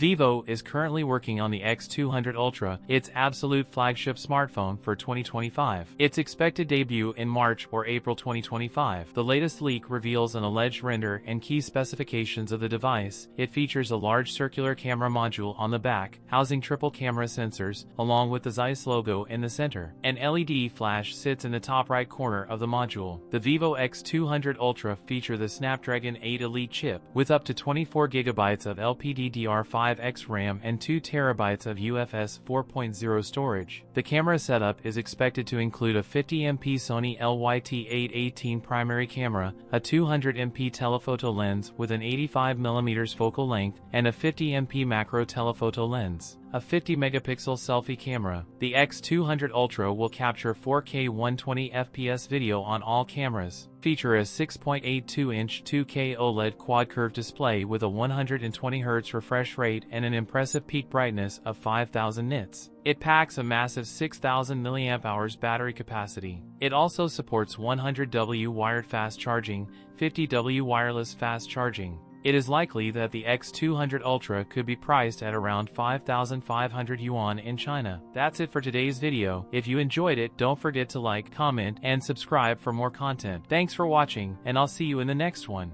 Vivo is currently working on the X200 Ultra, its absolute flagship smartphone for 2025. Its expected debut in March or April 2025. The latest leak reveals an alleged render and key specifications of the device. It features a large circular camera module on the back, housing triple camera sensors, along with the Zeiss logo in the center. An LED flash sits in the top right corner of the module. The Vivo X200 Ultra features the Snapdragon 8 Elite chip, with up to 24 GB of LPDDR5X RAM and 2 TB of UFS 4.0 storage. The camera setup is expected to include a 50MP Sony LYT-818 primary camera, a 200MP telephoto lens with an 85mm focal length, and a 50MP macro telephoto lens. A 50-megapixel selfie camera. The X200 Ultra will capture 4K 120fps video on all cameras. Feature a 6.82-inch 2K OLED quad-curve display with a 120Hz refresh rate and an impressive peak brightness of 5000 nits. It packs a massive 6000 mAh battery capacity. It also supports 100W wired fast charging, 50W wireless fast charging. It is likely that the X200 Ultra could be priced at around 5,500 yuan in China. That's it for today's video. If you enjoyed it, don't forget to like, comment, and subscribe for more content. Thanks for watching, and I'll see you in the next one.